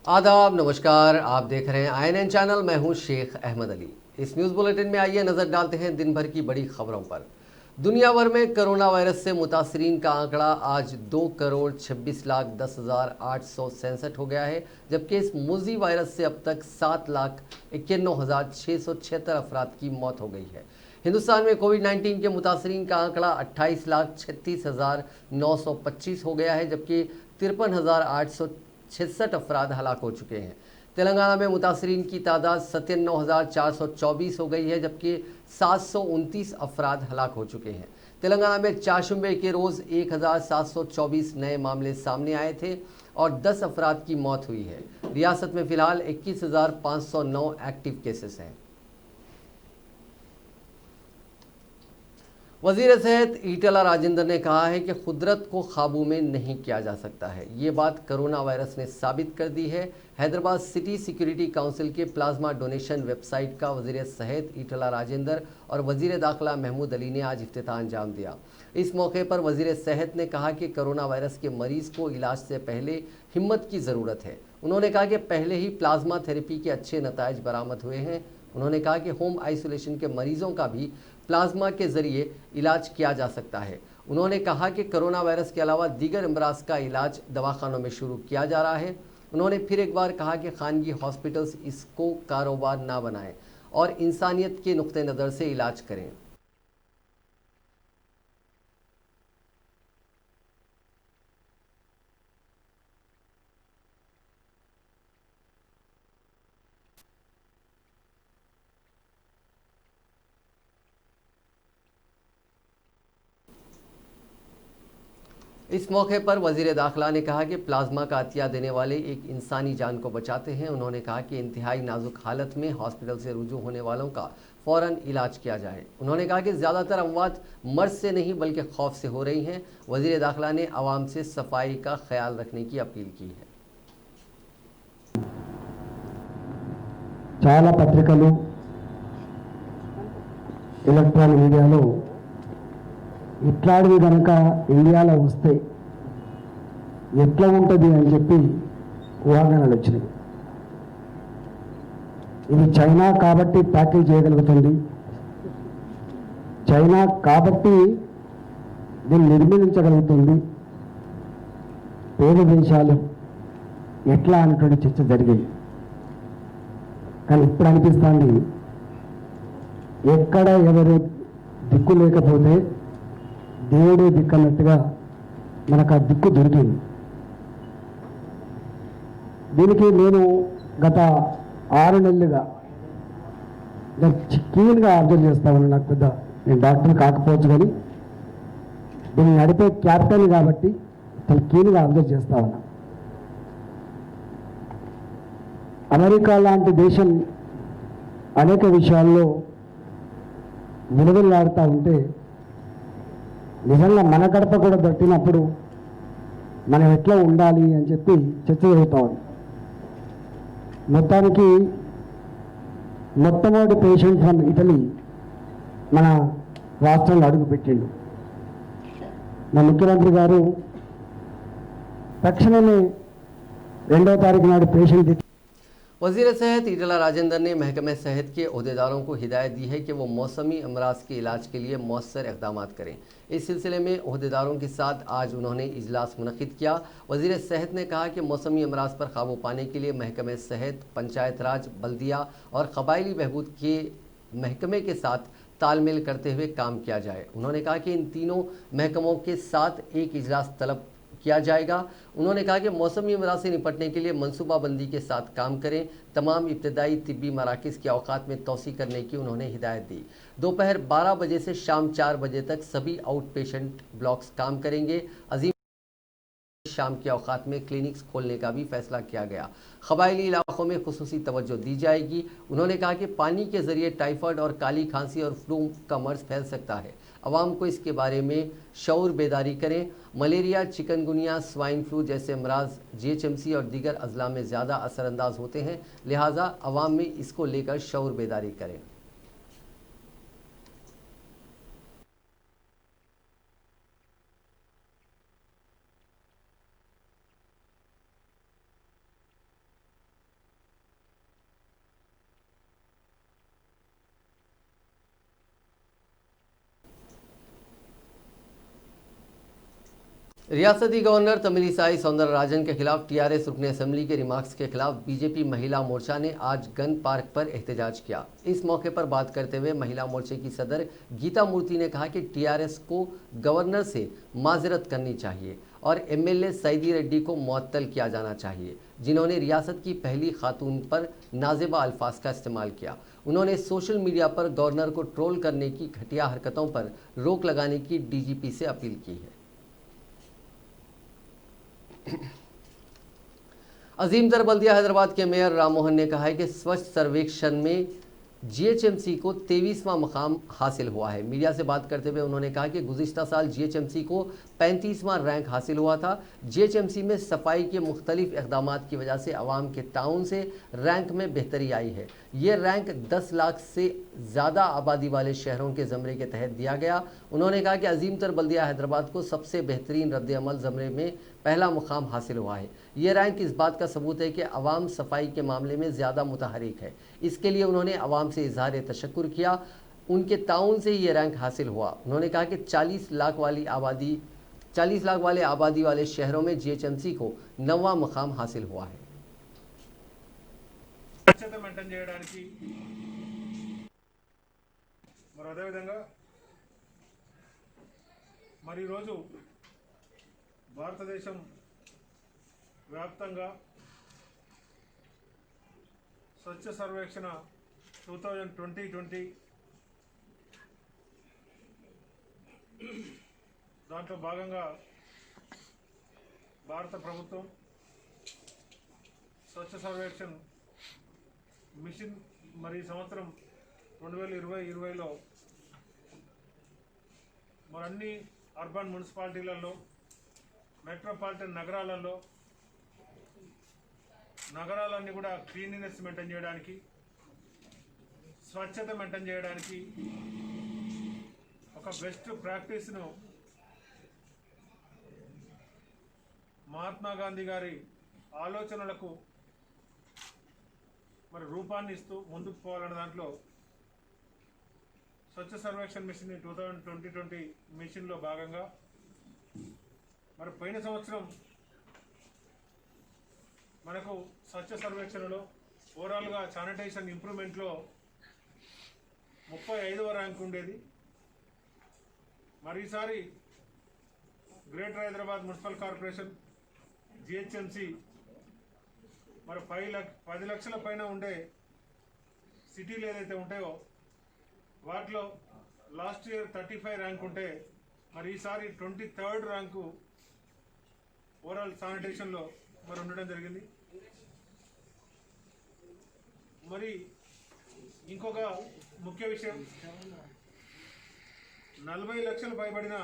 आदाब, नमस्कार। आप देख रहे हैं INN चैनल। मैं हूं शेख अहमद अली। इस न्यूज़ बुलेटिन में आइए नज़र डालते हैं दिन भर की बड़ी खबरों पर। दुनिया भर में कोरोना वायरस से मुतासरीन का आंकड़ा आज 2,26,10,867 हो गया है, जबकि इस मुज़ी वायरस से अब तक 7,91,676 अफराद की मौत हो गई है। हिंदुस्तान में कोविड-19 के मुतासरीन का आंकड़ा 28,36,925 हो गया है, जबकि 53,866 अफराद हलाक हो चुके हैं। तेलंगाना में मुतासरीन की तादाद 97,424 हो गई है, जबकि 729 अफराद हलाक हो चुके हैं। तेलंगाना में चारशंबे के रोज़ 1,724 नए मामले सामने आए थे और 10 अफराद की मौत हुई है। रियासत में फिलहाल 21,509 एक्टिव केसेस हैं। वज़ीर सेहत ईटला राजेंद्र ने कहा है कि कुदरत को काबू में नहीं किया जा सकता है। ये बात कोरोना वायरस ने साबित कर दी है। हैदराबाद सिटी सिक्योरिटी काउंसिल के प्लाज्मा डोनेशन वेबसाइट का वज़ीर सेहत ईटला राजेंद्र और वज़ीर दाखिला महमूद अली ने आज इफ्तिताह अंजाम दिया। इस मौके पर वज़ीर सेहत ने कहा कि कोरोना वायरस के मरीज़ को इलाज से पहले हिम्मत की ज़रूरत है। उन्होंने कहा कि पहले ही प्लाज्मा थेरेपी के अच्छे नताइज बरामद हुए हैं। उन्होंने कहा कि होम आइसोलेशन के मरीजों का भी प्लाज्मा के जरिए इलाज किया जा सकता है। उन्होंने कहा कि कोरोना वायरस के अलावा दीगर अमराज का इलाज दवाखानों में शुरू किया जा रहा है। उन्होंने फिर एक बार कहा कि खानगी हॉस्पिटल्स इसको कारोबार ना बनाएं और इंसानियत के नुक्ते नज़र से इलाज करें। इस मौके पर वज़ीर दाखिला ने कहा कि प्लाज्मा का अतिया देने वाले एक इंसानी जान को बचाते हैं। उन्होंने कहा कि इंतहाई नाजुक हालत में हॉस्पिटल से रुजू होने वालों का फ़ौरन इलाज किया जाए। उन्होंने कहा कि ज़्यादातर अमवात मर्ज से नहीं बल्कि खौफ से हो रही हैं। वज़ीर दाखिला ने आवाम से सफाई का ख्याल रखने की अपील की है। చాలా పత్రికలు ఎలక్ట్రానిక్ మీడియాలో ఇట్లాంటివి కనుక ఇండియాలో వస్తే ఎట్లా ఉంటుంది అని చెప్పి ఊహాగానాలు వచ్చినాయి. ఇది చైనా కాబట్టి ట్యాకిల్ చేయగలుగుతుంది, చైనా కాబట్టి దీన్ని నిర్మూలించగలుగుతుంది, పేద దేశాలు ఎట్లా అనేటువంటి చర్చ జరిగింది. కానీ ఇప్పుడు అనిపిస్తుంది ఎక్కడ ఎవరు దిక్కు లేకపోతే దేవుడే దిక్కు అన్నట్టుగా మనకు ఆ దిక్కు దొరికింది. దీనికి నేను గత 6 నెలలుగా క్లీన్గా అబ్జర్వ్ చేస్తా ఉన్నాను. నాకు పెద్ద నేను డాక్టర్ కాకపోవచ్చు కానీ దీన్ని నడిపే క్యాప్టెన్ కాబట్టి చాలా క్లీన్గా అబ్జర్వ్ చేస్తా ఉన్నా. అమెరికా లాంటి దేశం అనేక విషయాల్లో విలువలాడుతూ ఉంటే నిజంగా మన గడప కూడా దట్టినప్పుడు మనం ఎట్లా ఉండాలి అని చెప్పి చర్చ జరుగుతూ ఉంది. మొత్తానికి మొట్టమొదటి పేషెంట్ ఫ్రమ్ ఇటలీ మన రాష్ట్రంలో అడుగుపెట్టిండు. మా ముఖ్యమంత్రి గారు తక్షణమే 2వ తారీఖు నాడు పేషెంట్ वज़ीर सेहत ईटला राजेंद्र ने महकमे सेहत के अहदेदारों को हिदायत दी है कि वो मौसमी अमराज के इलाज के लिए मौसर इक़दाम करें। इस सिलसिले में अहदेदारों के साथ आज उन्होंने इजलास मुनक़िद किया। वज़ीर सेहत ने कहा कि मौसमी अमराज पर काबू पाने के लिए महकमे सेहत, पंचायत राज, बल्दिया और कबायली बहबूद के महकमे के साथ तालमेल करते हुए काम किया जाए। उन्होंने कहा कि इन तीनों महकमों के साथ एक इजलास तलब किया जाएगा। उन्होंने कहा कि मौसमी अमराज से निपटने के लिए मनसूबाबंदी के साथ काम करें। तमाम इब्तदाई तिब्बी मराकज़ के औकात में तोसी करने की उन्होंने हिदायत दी। दोपहर 12 बजे से शाम 4 बजे तक सभी आउट पेशेंट ब्लॉक्स काम करेंगे। अजीम शाम के औकात में क्लिनिक्स खोलने का भी फैसला किया गया। कबायली इलाकों में खुसूसी तवज्जो दी जाएगी। उन्होंने कहा कि पानी के ज़रिए टाइफाइड और काली खांसी और फ्लू का मर्ज फैल सकता है। आवाम को इसके बारे में शऊर बेदारी करें। मलेरिया, चिकनगुनिया, स्वाइन फ्लू जैसे अमराज GHMC और दीगर अजला में ज़्यादा असरअंदाज होते हैं, लिहाजा आवाम में इसको लेकर शऊर बेदारी करें। रियासती गवर्नर तमिलिसाई सौंदरराजन के खिलाफ टीआरएस रुकन असेंबली के रिमार्क्स के खिलाफ बीजेपी महिला मोर्चा ने आज गन पार्क पर एहतजाज किया। इस मौके पर बात करते हुए महिला मोर्चे की सदर गीता मूर्ति ने कहा कि टीआरएस को गवर्नर से माजरत करनी चाहिए और एमएलए सईदी रेड्डी को मुअत्तल किया जाना चाहिए, जिन्होंने रियासत की पहली खातून पर नाजेबा अल्फाज का इस्तेमाल किया। उन्होंने सोशल मीडिया पर गवर्नर को ट्रोल करने की घटिया हरकतों पर रोक लगाने की डीजीपी से अपील की है। अजीमतर बल्दिया हैदराबाद के मेयर राम मोहन ने कहा है कि स्वच्छ सर्वेक्षण में जीएचएमसी को 23वां मकाम हासिल हुआ है। मीडिया से बात करते हुए उन्होंने कहा कि गुज़िश्ता साल जीएचएमसी को 35वां रैंक हासिल हुआ था। जीएचएमसी में सफाई के मुख्तलिफ इक़दाम की वजह से आवाम के ताउन से रैंक में बेहतरी आई है। ये रैंक 10 लाख से ज़्यादा आबादी वाले शहरों के ज़मरे के तहत दिया गया। उन्होंने कहा कि अजीमतर बल्दिया हैदराबाद को सबसे बेहतरीन रद्द-ए-अमल ज़मरे में पहला मुकाम हासिल हुआ है। ये रैंक इस बात का सबूत है कि आवाम सफाई के मामले में ज़्यादा मुतहरिक है। इसके लिए उन्होंने आवाम से इजहार तशक्कुर किया। उनके ताउन से ये रैंक हासिल हुआ। उन्होंने कहा कि 40 लाख वाले आबादी वाले शहरों में जीएचएमसी को 9वां मकाम हासिल हुआ है। మెయింటైన్ చేయడానికి మరి అదేవిధంగా మరి ఈరోజు భారతదేశం వ్యాప్తంగా స్వచ్ఛ సర్వేక్షణ 2020 దాంట్లో భాగంగా భారత ప్రభుత్వం స్వచ్ఛ సర్వేక్షణ మిషన్ మరి సంవత్సరం 2020లో మరి అన్ని అర్బన్ మున్సిపాలిటీలలో మెట్రోపాలిటన్ నగరాలన్నీ కూడా క్లీనినెస్ మెయింటైన్ చేయడానికి స్వచ్ఛత మెయింటైన్ చేయడానికి ఒక బెస్ట్ ప్రాక్టీస్ను మహాత్మా గాంధీ గారి ఆలోచనలకు మరి రూపాన్ని ఇస్తూ ముందుకు పోవాలనే దాంట్లో స్వచ్ఛ సర్వేక్షణ మిషన్ 2020 మిషన్లో భాగంగా మరి పోయిన సంవత్సరం మనకు స్వచ్ఛ సర్వేక్షణలో ఓవరాల్గా శానిటేషన్ ఇంప్రూవ్మెంట్లో 35వ ర్యాంక్ ఉండేది. మరి ఈసారి greater Hyderabad municipal corporation GHMC మరి 10 లక్షల పైన ఉండే సిటీలు ఏదైతే ఉంటాయో వాటిలో లాస్ట్ ఇయర్ 35 ర్యాంక్ ఉంటే మరి ఈసారి 23rd ర్యాంకు ఓవరాల్ శానిటేషన్లో మరి ఉండడం జరిగింది. మరి ఇంకొక ముఖ్య విషయం 40 లక్షలు పైబడిన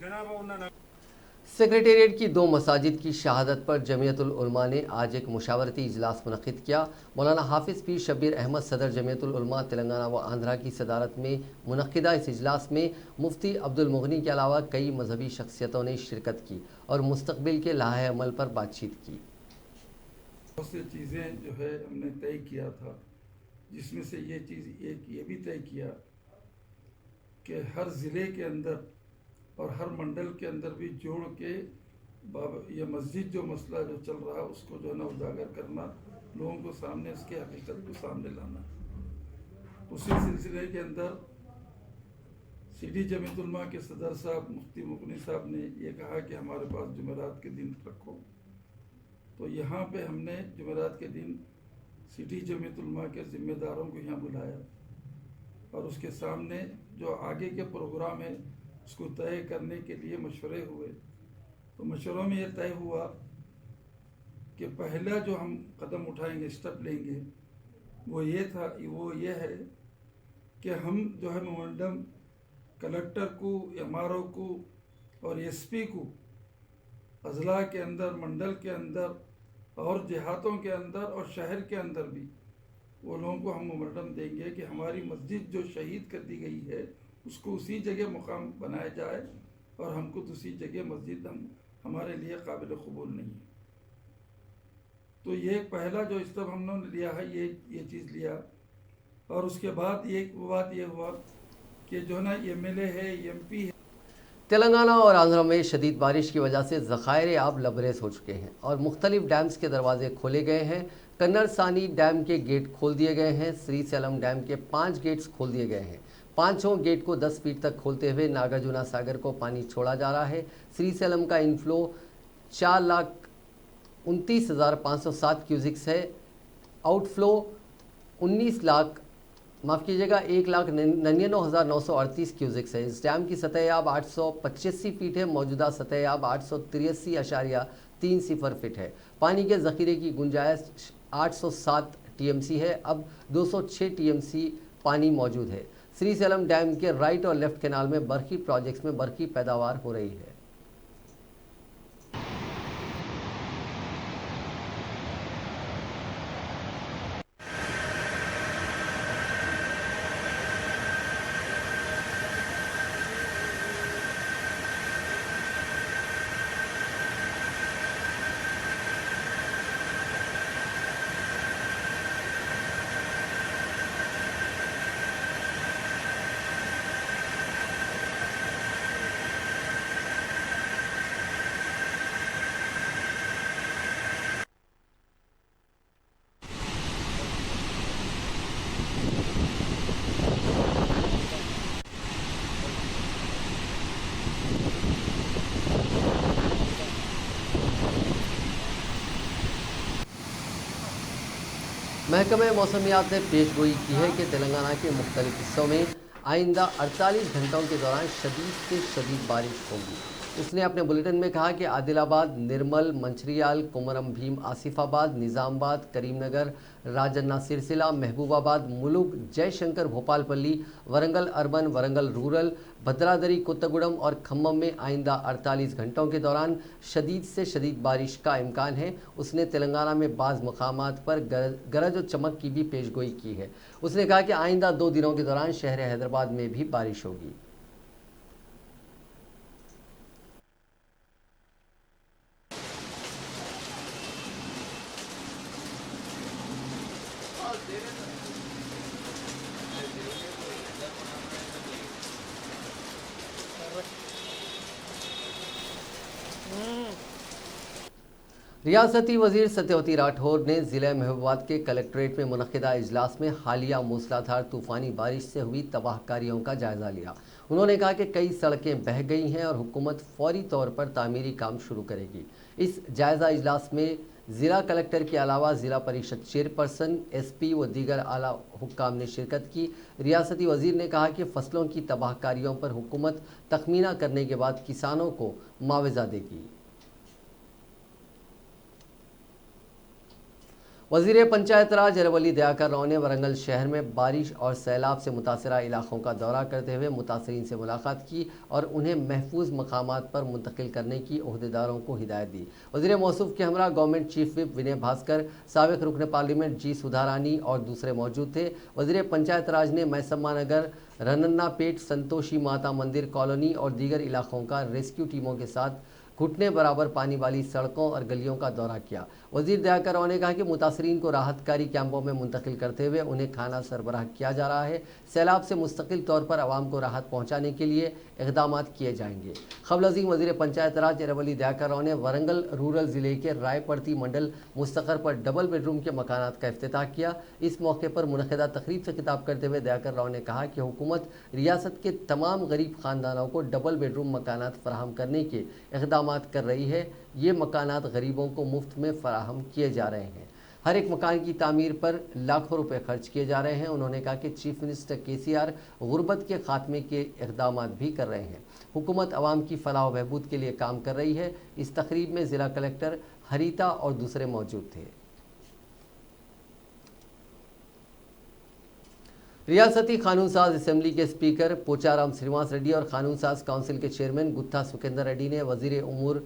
జనాభా ఉన్న सेक्रेटेरिएट की 2 मसाजिद की शहादत पर जमीयतुल उलमा ने आज एक मुशावरती इजलास मुनक़िद किया। मौलाना हाफिज़ पीर शब्बीर अहमद सदर जमीयतुल उलमा तेलंगाना व आंध्रा की सदारत में मुनक़िदा इस इजलास में मुफ्ती अब्दुल मुगनी के अलावा कई मजहबी शख्सियतों ने शिरकत की और मुस्तकबिल के लाहे अमल पर बातचीत की। बहुत सी चीज़ें जो है हमने तय किया था, जिसमें से ये चीज़ ये भी तय किया कि हर ज़िले के अंदर और हर मंडल के अंदर भी जोड़ के ये मस्जिद जो मसला जो चल रहा है उसको जो है ना उजागर करना, लोगों को सामने उसकी हकीकत को सामने लाना। उसी सिलसिले के अंदर सिटी जमीयतुल उलमा के सदर साहब मुफ्ती मुगनी साहब ने ये कहा कि हमारे पास जुमेरात के दिन रखो, तो यहाँ पे हमने जुमेरात के दिन सिटी जमीयतुल उलमा के ज़िम्मेदारों को यहाँ बुलाया और उसके सामने जो आगे के प्रोग्राम है उसको तय करने के लिए मशवरे हुए। तो मशवरों में यह तय हुआ कि पहला जो हम कदम उठाएंगे, स्टेप लेंगे, वो ये है कि हम जो है मेमोरेंडम कलेक्टर को, एमआरओ को और एसपी को अजला के अंदर, मंडल के अंदर और देहातों के अंदर और शहर के अंदर भी वो लोगों को हम मेमोरेंडम देंगे कि हमारी मस्जिद जो शहीद कर दी गई है उसको उसी जगह मुकाम बनाया जाए और हमको दूसरी जगह मस्जिद हमारे लिए काबिल कबूल नहीं है। तो ये पहला जो स्टेप हमने लिया है ये चीज़ लिया। और उसके बाद एक बात ये हुआ कि जो है ना एमएलए है, एमपी है, तेलंगाना और आंध्र में शदीद बारिश की वजह से ज़खायर आब लबरेज हो चुके हैं और मुख्तलिफ डैम्स के दरवाजे खोले गए हैं। कन्नरसानी डैम के गेट खोल दिए गए हैं। श्रीशैलम डैम के 5 गेट्स खोल दिए गए हैं। पांचों गेट को 10 फीट तक खोलते हुए नागार्जुना सागर को पानी छोड़ा जा रहा है। श्रीशैलम का इनफ्लो 4,29,507 क्यूजिक्स है। आउटफ्लो 1,99,938 क्यूजिक्स है। इस डैम की सतह आब 885 फीट है। मौजूदा सतह आब 883.30 फीट है। पानी के जखीरे की गुंजाइश 807 टीएमसी है। अब 206 टीएमसी पानी मौजूद है। श्रीशैलम डैम के राइट और लेफ्ट कैनाल में बरकी प्रोजेक्ट्स में बरकी पैदावार हो रही है। महकमे मौसमियात ने पेशगोई की है कि तेलंगाना के मुख्तलिफ हिस्सों में आइंदा 48 घंटों के दौरान शदीद से शदीद बारिश होगी। उसने अपने बुलेटिन में कहा कि आदिलाबाद, निर्मल, मंचिर्याल, कोमरम भीम, आसिफाबाद, निज़ामाबाद, करीमनगर, राजन्ना सिरसिला, महबूबाबाद, मुलुग, जयशंकर, भोपालपल्ली, वरंगल अर्बन, वरंगल रूरल, भद्रादरी, कोत्तगुडम और खम्मम में आइंदा 48 घंटों के दौरान शदीद से शदीद बारिश का इम्कान है। उसने तेलंगाना में बाज़ मकामात पर गरज और चमक की भी पेशगोई की है। उसने कहा कि आइंदा 2 दिनों के दौरान शहर हैदराबाद में भी बारिश होगी। रियासती वजीर सत्यवती राठौर ने ज़िला महबूबाबाद के कलेक्ट्रेट में मुनक़िदा इजलास में हालिया मूसलाधार तूफ़ानी बारिश से हुई तबाहकारियों का जायज़ा लिया। उन्होंने कहा कि कई सड़कें बह गई हैं और हुकूमत फौरी तौर पर तामीरी काम शुरू करेगी। इस जायज़ा इजलास में ज़िला कलेक्टर के अलावा ज़िला परिषद चेयरपर्सन, SP व दीगर आला हुक्काम ने शिरकत की। रियासती वजीर ने कहा कि फसलों की तबाहकारियों पर हुकूमत तखमीना करने के बाद किसानों को मुआवजा देगी। वज़ीर पंचायत राज अरवली दयाकर राव ने वरंगल शहर में बारिश और सैलाब से मुतासरा इलाकों का दौरा करते हुए मुतासरीन से मुलाकात की और उन्हें महफूज मकामात पर मुंतकिल करने की ओहदेदारों को हिदायत दी। वज़ीर मौसूफ के हमरा गवर्नमेंट चीफ विप विनय भास्कर, साबिक़ रुकन पार्लियामेंट जी सुधारानी और दूसरे मौजूद थे। वज़ीर पंचायत राज ने मैसम्मा नगर, रनन्ना पेट, संतोषी माता मंदिर कॉलोनी और दीगर इलाकों का रेस्क्यू टीमों के साथ घुटने बराबर पानी वाली सड़कों और गलियों का दौरा किया। वज़ीर दयाकर राव ने कहा कि मुतासरीन को राहतकारी कैंपों में मुंतकिल करते हुए उन्हें खाना सरबराह किया जा रहा है। सैलाब से मुस्तकिल तौर पर आवाम को राहत पहुँचाने के लिए इक़दामात किए जाएंगे। क़ब्ल अज़ीम वज़ीर पंचायत राज अरवली दयाकर राव ने वरंगल रूरल ज़िले के रायपड़ती मंडल मुस्तक़र पर डबल बेडरूम के मकानात का इफ्तिताह किया। इस मौके पर मुनक़िदा तक़रीब से खिताब करते हुए दयाकर राव ने कहा कि हुकूमत रियासत के तमाम गरीब ख़ानदानों को डबल बेडरूम मकानात फराहम करने के इक़दामात कर रही है। ये मकानात गरीबों को मुफ्त में फराहम किए जा रहे हैं। हर एक मकान की तामीर पर लाखों रुपए खर्च किए जा रहे हैं। उन्होंने कहा कि चीफ मिनिस्टर KCR गुर्बत के खात्मे के इक़दामात भी कर रहे हैं। हुकूमत आवाम की फलाह व बहबूद के लिए काम कर रही है। इस तकरीब में ज़िला कलेक्टर हरीता और दूसरे मौजूद थे। रियासती कानून साज असम्बली के स्पीकर पोचाराम श्रीनिवास रेड्डी और कानून साज काउंसिल के चेयरमैन गुत्था सुखेंदर रेड्डी ने वज़ीर उमूर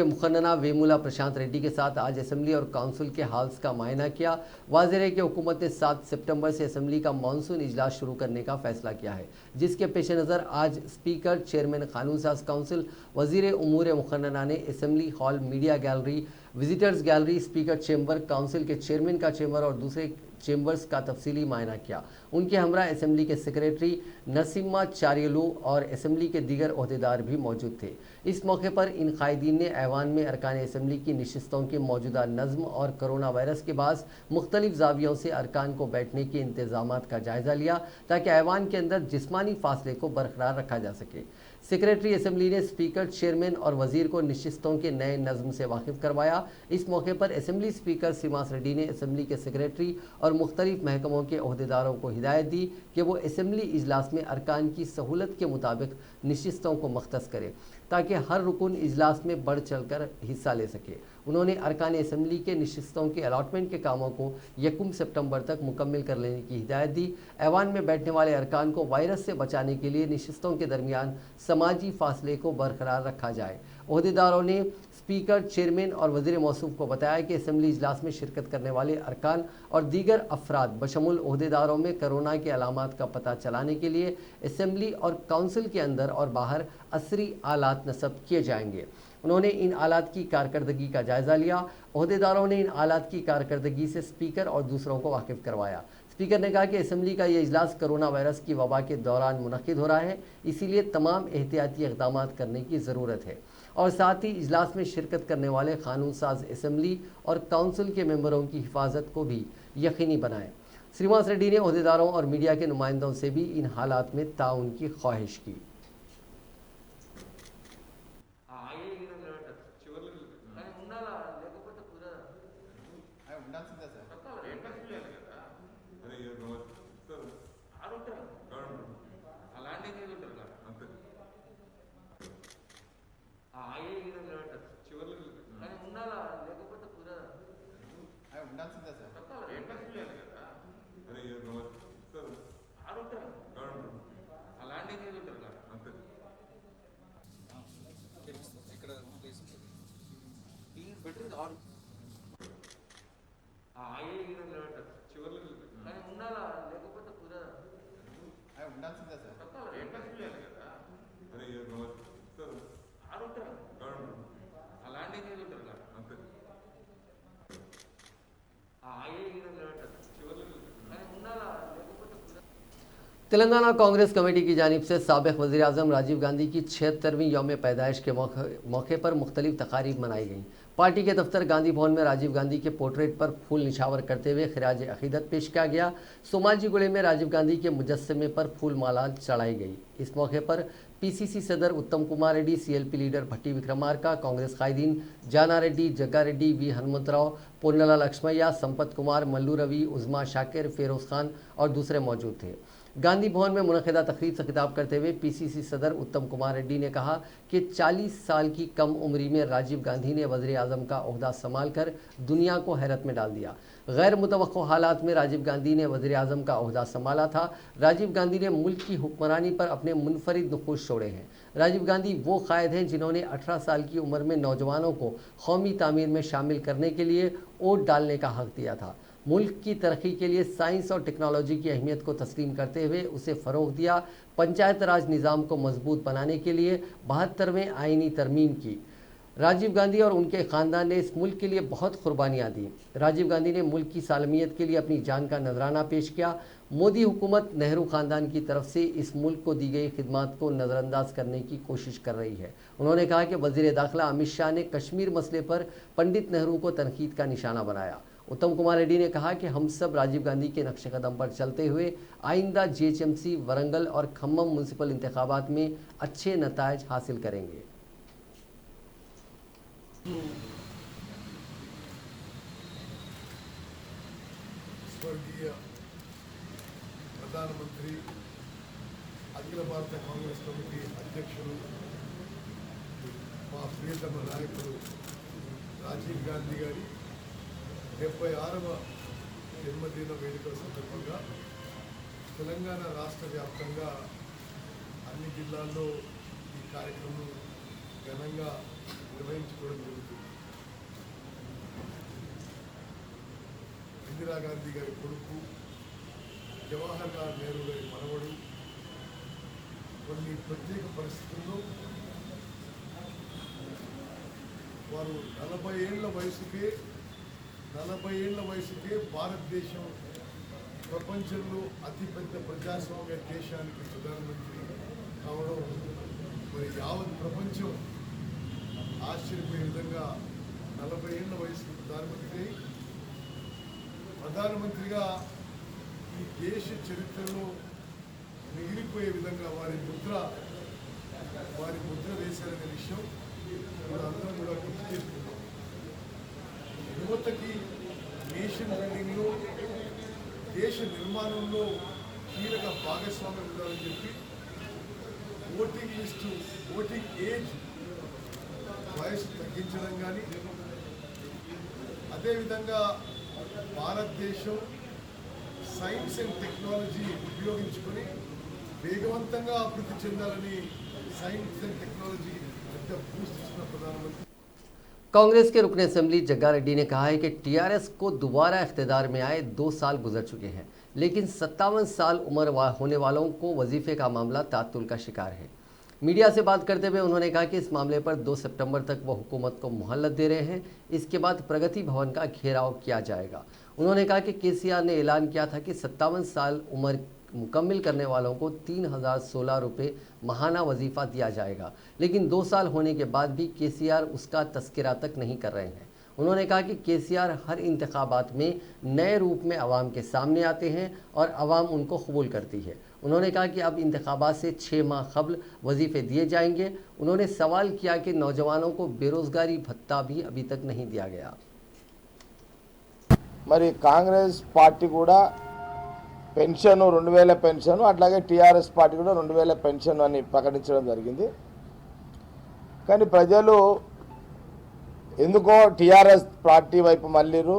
मुखन्ना वेमुला प्रशांत रेड्डी के साथ आज असम्बली और काउंसिल के हाल्स का मुआयना किया। वाज़ेह है कि हुकूमत ने 7 सितंबर से असम्बली का मानसून इजलास शुरू करने का फैसला किया है, जिसके पेश नज़र आज स्पीकर, चेयरमैन कानून साज काउंसिल, वज़ीर उमूर मुखन्ना ने assembly hall, media gallery, visitors gallery, speaker chamber, council के चेयरमैन का चेंबर और दूसरे चेंबर्स का तफसीली मायना किया। उनके हमरा असेंबली के सेक्रेटरी नसीमा चारियलू और असेंबली के दीगर ओहदेदार भी मौजूद थे। इस मौके पर इन कायदीन ने ऐवान में अरकान असेंबली की नशिस्तों के मौजूदा नज़्म और कोरोना वायरस के बाद मुख्तलिफ जावियों से अरकान को बैठने के इंतजामात का जायज़ा लिया ताकि ऐवान के अंदर जिस्मानी फासले को बरकरार रखा जा सके। सेक्रेटरी असेंबली ने स्पीकर, चेयरमैन और वजीर को नशिस्तों के नए नज़्म से वाकिफ करवाया। इस मौके पर असेंबली स्पीकर श्रीनिवास रेड्डी ने असेंबली के सेक्रेटरी और मुख्तलिफ महकमों के ओहदेदारों को हिदायत दी कि वो असेंबली इजलास में अरकान की सहूलत के मुताबिक नशिस्तों को मख्तस करे ताकि हर रुकन इजलास में बढ़ चढ़ कर हिस्सा ले सके। उन्होंने अरकान असेंबली के नशिस्तों के अलाटमेंट के कामों को 1 सितंबर तक मुकम्मल कर लेने की हिदायत दी। ऐवान में बैठने वाले अरकान को वायरस से बचाने के लिए नशिस्तों के दरमियान समाजी फासले को बरकरार रखा जाए। ओहदेदारों ने स्पीकर, चेयरमैन और वज़ीर मौसूफ को बताया कि असेंबली इजलास में शिरकत करने वाले अरकान और दीगर अफराद बशमुल ओहदेदारों में कोरोना के अलामात का पता चलाने के लिए असेंबली और काउंसिल के अंदर और बाहर असरी आलात नस्ब किए जाएंगे। उन्होंने इन आलात की कारकर्दगी का जायज़ा लिया। ओहदेदारों ने इन आलात की कारकर्दगी से स्पीकर और दूसरों को वाकिफ करवाया। स्पीकर ने कहा कि असेंबली का ये इजलास कोरोना वायरस की वबा के दौरान मुनक़िद हो रहा है, इसीलिए तमाम एहतियाती इक़दाम करने की ज़रूरत है और साथ ही इजलास में शिरकत करने वाले कानून साज असेंबली और काउंसिल के मेंबरों की हिफाजत को भी यकीनी बनाएं। श्रीनिवास रेड्डी ने ओहदेदारों और मीडिया के नुमाइंदों से भी इन हालात में ताउन की ख्वाहिश की। तेलंगाना कांग्रेस कमेटी की जानिब से साबिक़ वज़ीर-ए-आज़म राजीव गांधी की 76वीं यौम पैदाइश के मौके पर मुख्तलिफ तकारीब मनाई गईं। पार्टी के दफ्तर गांधी भवन में राजीव गांधी के पोर्ट्रेट पर फूल निछावर करते हुए खिराज अकीदत पेश किया गया। सोमाजीगुड़े में राजीव गांधी के मुजस्समे पर फूल माला चढ़ाई गई। इस मौके पर पीसीसी सदर उत्तम कुमार रेड्डी, सीएलपी लीडर भट्टी विक्रमार्का, कांग्रेस कायदीन जाना रेड्डी, जग्गा रेड्डी, वी हनुमंतराव, पोन्नला लक्ष्मయ్య, संपत कुमार, मल्लू रवि, उज़मा शाकिर, फेरोज़ खान और दूसरे मौजूद थे। गांधी भवन में मुनक़िदा तकरीब से खिताब करते हुए पीसीसी सदर उत्तम कुमार रेड्डी ने कहा कि 40 साल की कम उम्री में राजीव गांधी ने वज़ीर-ए-आज़म का ओहदा संभाल कर दुनिया को हैरत में डाल दिया। गैर मुतवक्को हालात में राजीव गांधी ने वज़ीर-ए-आज़म का ओहदा संभाला था। राजीव गांधी ने मुल्क की हुक्मरानी पर अपने मुनफरिद नुफूज़ छोड़े हैं। राजीव गांधी वो कायद हैं जिन्होंने 18 साल की उम्र में नौजवानों को कौमी तामीर में शामिल करने के लिए वोट डालने का हक़ दिया था। मुल्क की तरक्की के लिए साइंस और टेक्नोलॉजी की अहमियत को तस्लीम करते हुए उसे फ़रोग़ दिया। पंचायत राज निज़ाम को मजबूत बनाने के लिए 72वें आइनी तरमीम की। राजीव गांधी और उनके ख़ानदान ने इस मुल्क के लिए बहुत कुर्बानियाँ दी। राजीव गांधी ने मुल्क की सालमियत के लिए अपनी जान का नजराना पेश किया। मोदी हुकूमत नेहरू ख़ानदान की तरफ से इस मुल्क को दी गई खिदमत को नज़रअंदाज करने की कोशिश कर रही है। उन्होंने कहा कि वज़ीर दाखिला अमित शाह ने कश्मीर मसले पर पंडित नेहरू को तनकीद का निशाना बनाया। उत्तम कुमार रेड्डी ने कहा कि हम सब राजीव गांधी के नक्शे कदम पर चलते हुए आइंदा जीएचएमसी, वरंगल और खम्मम म्यूनसिपल इंतखाबात में अच्छे नतायज हासिल करेंगे। स्वर्गीय प्रधानमंत्री अखिल भारत कांग्रेस कमिटी अध्यक्षुలు మా ప్రియతమ నాయకుడు రాజీవ్ గాంధీ గారి 76వ జన్మదిన వేడుకల సందర్భంగా తెలంగాణ రాష్ట్ర వ్యాప్తంగా అన్ని జిల్లాల్లో ఈ కార్యక్రమం ఘనంగా నిర్వహించుకోవడం జరుగుతుంది. ఇందిరా గాంధీ గారి కొడుకు, జవహర్ లాల్ నెహ్రూ గారి మనవడు కొన్ని ప్రత్యేక పరిస్థితుల్లో వారు 40 ఏళ్ల వయసుకే భారతదేశం ప్రపంచంలో అతిపెద్ద ప్రజాస్వామ్య దేశానికి ప్రధానమంత్రి కావడం మరి యావత్ ప్రపంచం ఆశ్చర్యపోయే విధంగా 40 ఏళ్ల వయసులో ప్రధానమంత్రిగా ఈ దేశ చరిత్రలో మిగిలిపోయే విధంగా వారి ముద్ర వేశారనే విషయం మనందరం కూడా గుర్తు చేసుకుంటాం. యువతకి నేషన్ బిల్డింగ్లో దేశ నిర్మాణంలో కీలక భాగస్వామ్యం ఉండాలని చెప్పి ఓటింగ్ ఏజ్ వయసు తగ్గించడం కానీ, అదేవిధంగా భారతదేశం సైన్స్ అండ్ టెక్నాలజీ ఉపయోగించుకొని వేగవంతంగా అభివృద్ధి చెందాలని సైన్స్ అండ్ టెక్నాలజీ పెద్ద బూస్ట్ ఇచ్చిన ప్రధానమంత్రి. कांग्रेस के रुकन असेंबली जग्गा रेड्डी ने कहा है कि टीआरएस को दोबारा इख्तियार में आए 2 साल गुजर चुके हैं, लेकिन 57 साल उम्र होने वालों को वजीफे का मामला तातुल का शिकार है। मीडिया से बात करते हुए उन्होंने कहा कि इस मामले पर 2 सितंबर तक वो हुकूमत को मोहलत दे रहे हैं। इसके बाद प्रगति भवन का घेराव किया जाएगा। उन्होंने कहा कि केसीआर ने ऐलान किया था कि 57 साल उम्र मुकम्मिल करने वालों को 3016 रुपये माहाना वजीफ़ा दिया जाएगा, लेकिन 2 साल होने के बाद भी केसीआर उसका तस्करा तक नहीं कर रहे हैं। उन्होंने कहा कि केसीआर हर इंतखाबात में नए रूप में अवाम के सामने आते हैं और अवाम उनको कबूल करती है। उन्होंने कहा कि अब इंतखाबात से 6 माह कबल वजीफ़े दिए जाएंगे। उन्होंने सवाल किया कि नौजवानों को बेरोज़गारी भत्ता भी अभी तक नहीं दिया गया। మరి కాంగ్రెస్ పార్టీ కూడా పెన్షన్ 2000 పెన్షన్, అట్లాగే టీఆర్ఎస్ పార్టీ కూడా 2000 పెన్షన్ అని ప్రకటించడం జరిగింది. కానీ ప్రజలు ఎందుకో టీఆర్ఎస్ పార్టీ వైపు మళ్ళీరు.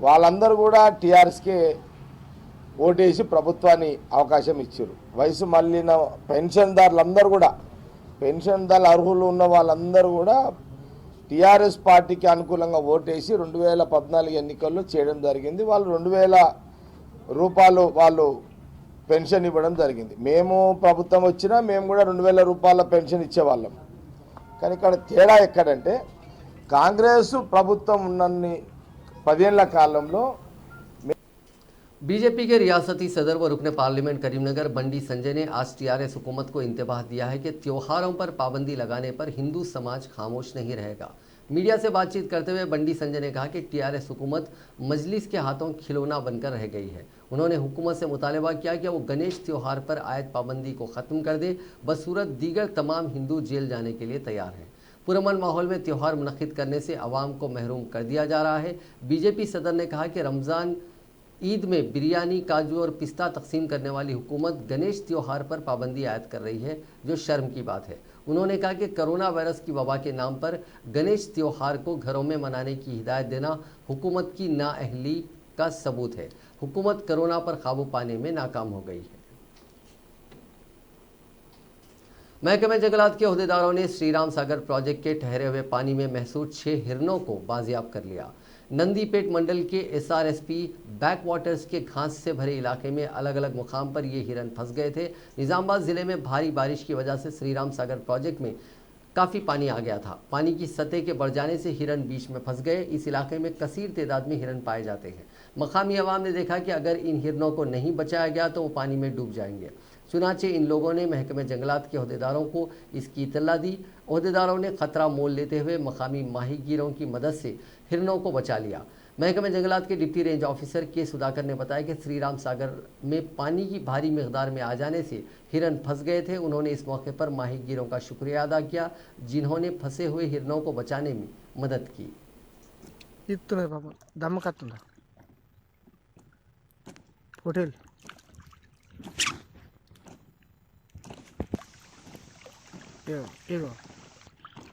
వాళ్ళందరూ కూడా టీఆర్ఎస్కి ఓటేసి ప్రభుత్వాన్ని అవకాశం ఇచ్చారు. వయసు మళ్ళిన పెన్షన్దారులందరూ కూడా, పెన్షన్దారులు అర్హులు ఉన్న వాళ్ళందరూ కూడా టీఆర్ఎస్ పార్టీకి అనుకూలంగా ఓటేసి 2014 ఎన్నికల్లో చేయడం జరిగింది. వాళ్ళు 2000 రూపాయలు వాళ్ళు పెన్షన్ ఇవ్వడం జరిగింది. మేము ప్రభుత్వం వచ్చినా మేము కూడా 2000 రూపాయల పెన్షన్ ఇచ్చేవాళ్ళం. కానీ ఇక్కడ తేడా ఎక్కడంటే కాంగ్రెస్ ప్రభుత్వం ఉన్నన్ని 10 ఏళ్ల కాలంలో बीजेपी के रियासती सदर व रुकन पार्लियामेंट करीमनगर बंडी संजय ने आज टीआरएस हुकूमत को इंतबाह दिया है कि त्योहारों पर पाबंदी लगाने पर हिंदू समाज खामोश नहीं रहेगा। मीडिया से बातचीत करते हुए बंडी संजय ने कहा कि टीआरएस हुकूमत मजलिस के हाथों खिलौना बनकर रह गई है। उन्होंने हुकूमत से मुतालबा किया कि वो गणेश त्यौहार पर आयद पाबंदी को ख़त्म कर दे, बसूरत दीगर तमाम हिंदू जेल जाने के लिए तैयार हैं। पुरअमन माहौल में त्यौहार मुनक़िद करने से आवाम को महरूम कर दिया जा रहा है। बीजेपी सदर ने कहा कि रमज़ान ईद में बिरयानी, काजू और पिस्ता तकसीम करने वाली हुकूमत गणेश त्यौहार पर पाबंदी आयद कर रही है, जो शर्म की बात है। उन्होंने कहा कि कोरोना वायरस की वबा के नाम पर गणेश त्यौहार को घरों में मनाने की हिदायत देना हुकूमत की नाअहली का सबूत है। हुकूमत कोरोना पर काबू पाने में नाकाम हो गई है। महकमे जंगलात के अहदेदारों ने श्रीराम सागर प्रोजेक्ट के ठहरे हुए पानी में महसूस 6 हिरणों को बाजियाब कर लिया। नंदीपेट मंडल के एसआरएसपी बैक वाटर्स के घास से भरे इलाके में अलग अलग मुकाम पर ये हिरन फंस गए थे। निज़ामाबाद ज़िले में भारी बारिश की वजह से श्रीराम सागर प्रोजेक्ट में काफ़ी पानी आ गया था। पानी की सतह के बढ़ जाने से हिरन बीच में फंस गए। इस इलाके में कसीर तादाद में हिरन पाए जाते हैं। मकामी अवाम ने देखा कि अगर इन हिरनों को नहीं बचाया गया तो वो पानी में डूब जाएंगे। चुनाचे इन लोगों ने महकमे जंगलात के अहदेदारों को इसकी इतला दी। अहदेदारों ने खतरा मोल लेते हुए मकामी माहीगीरों की मदद से हिरनों को बचा लिया। महकमे जंगलात के डिप्टी रेंज ऑफिसर के सुधाकर ने बताया कि श्रीराम सागर में पानी की भारी मकदार में आ जाने से हिरन फंस गए थे। उन्होंने इस मौके पर माहीगीरों का शुक्रिया अदा किया, जिन्होंने फंसे हुए हिरनों को बचाने में मदद की। होटल ఇగో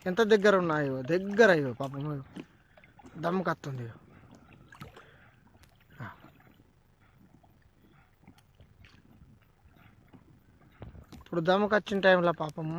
ఎంత దగ్గర ఉన్నాయో దగ్గర అయ్యో పాపం దమ్ము కత్తుంది. ఇప్పుడు దమ్ముకు వచ్చిన టైంలో పాపము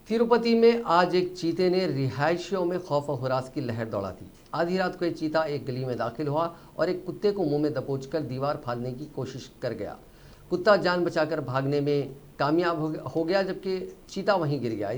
तिरुपति में आज एक चीते ने रिहायशियों में खौफ और हुरास की लहर दौड़ा दी। आधी रात को एक चीता एक गली में दाखिल हुआ और एक कुत्ते को मुंह में दबोचकर दीवार फाड़ने की कोशिश कर गया। कुत्ता जान बचाकर भागने में कामयाब हो गया, जबकि चीता वहीं गिर गया।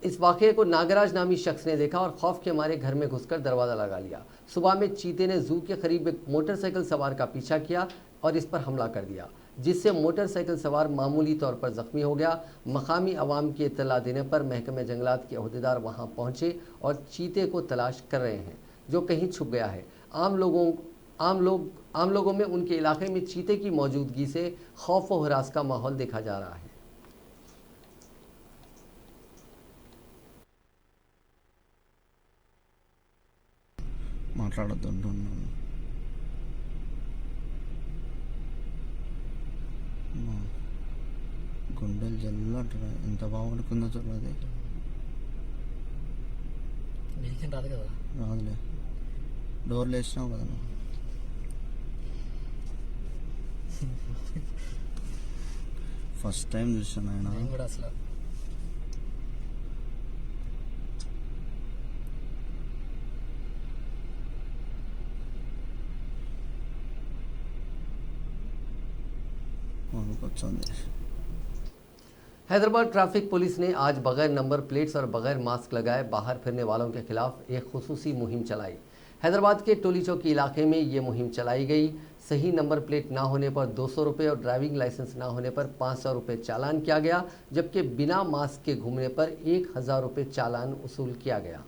इस वाक़े को नागराज नामी शख्स ने देखा और खौफ के मारे घर में घुसकर दरवाज़ा लगा लिया। सुबह में चीते ने जू के करीब एक मोटरसाइकिल सवार का पीछा किया और इस पर हमला कर दिया, जिससे मोटरसाइकिल सवार मामूली तौर पर जख्मी हो गया। मकामी अवाम की इत्तला देने पर महकमे जंगलात के अहदेदार वहां पहुंचे और चीते को तलाश कर रहे हैं, जो कहीं छुप गया है। आम लोगों में उनके इलाके में चीते की मौजूदगी से खौफ व हरास का माहौल देखा जा रहा है। మాట్లాడొద్దంటున్నాను గుండెలు జల్లు అంటారా ఎంత బాగుంటుందో చూడలేదు రాదు కదా రాదులే డోర్లు వేసినావు కదా నువ్వు ఫస్ట్ టైం చూసాను ఆయన కూడా అసలు हैदराबाद ट्रैफिक पुलिस ने आज बगैर नंबर प्लेट्स और बगैर मास्क लगाए बाहर फिरने वालों के खिलाफ एक खुसूसी मुहिम चलाई। हैदराबाद के टोली चौकी इलाके में ये मुहिम चलाई गई। सही नंबर प्लेट ना होने पर 200 रुपये और ड्राइविंग लाइसेंस ना होने पर 500 रुपये चालान किया गया, जबकि बिना मास्क के घूमने पर 1000 रुपये चालान वसूल किया गया।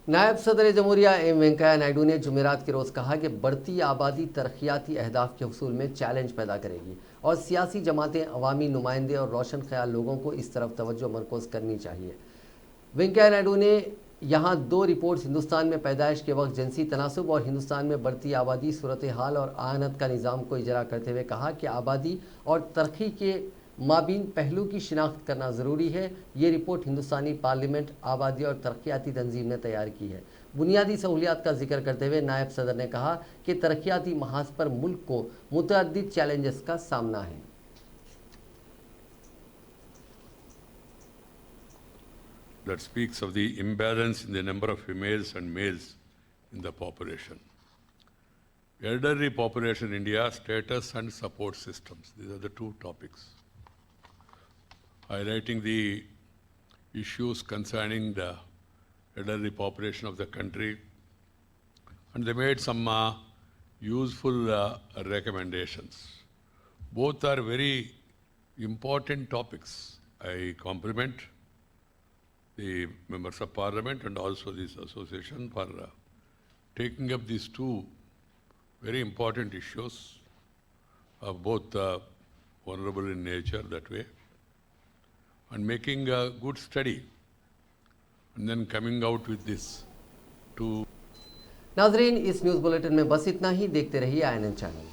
नायब सदर जमहूरिया एम वेंकैया नायडू ने जुमेरात के रोज़ कहा कि बढ़ती आबादी तरक्याती अहदाफ के हसूल में चैलेंज पैदा करेगी और सियासी जमातें, अवामी नुमाइंदे और रोशन ख्याल लोगों को इस तरफ तवज्जो मरकूज़ करनी चाहिए। वेंकैया नायडू ने यहाँ 2 रिपोर्ट्स हिंदुस्तान में पैदाइश के वक्त जिनसी तनासुब और हिंदुस्तान में बढ़ती आबादी, सूरत हाल और आयनत का निज़ाम को इजरा करते हुए कहा कि आबादी और तरक्की के माबीन पहलू की शिनाख्त करना ज़रूरी है। ये रिपोर्ट हिंदुस्तानी पार्लियामेंट आबादी और तरक्याती तंजीम ने तैयार की है। बुनियादी सहूलियात का जिक्र करते हुए नायब सदर ने कहा कि तरक्याती महाज पर मुल्क को मुतअद्दिद चैलेंजेस का सामना है। That speaks of the imbalance in the number of females and males in the population. Elderly population in India, status and support systems. These are the 2 topics. Highlighting the issues concerning the elderly population of the country, and they made some useful recommendations. Both are very important topics. I compliment the members of parliament and also this association for taking up these 2 very important issues, both vulnerable in nature that way, and making a good study and then coming out with this to नाजरीन, इस news bulletin में बस इतना ही। देखते रहिए INN channel.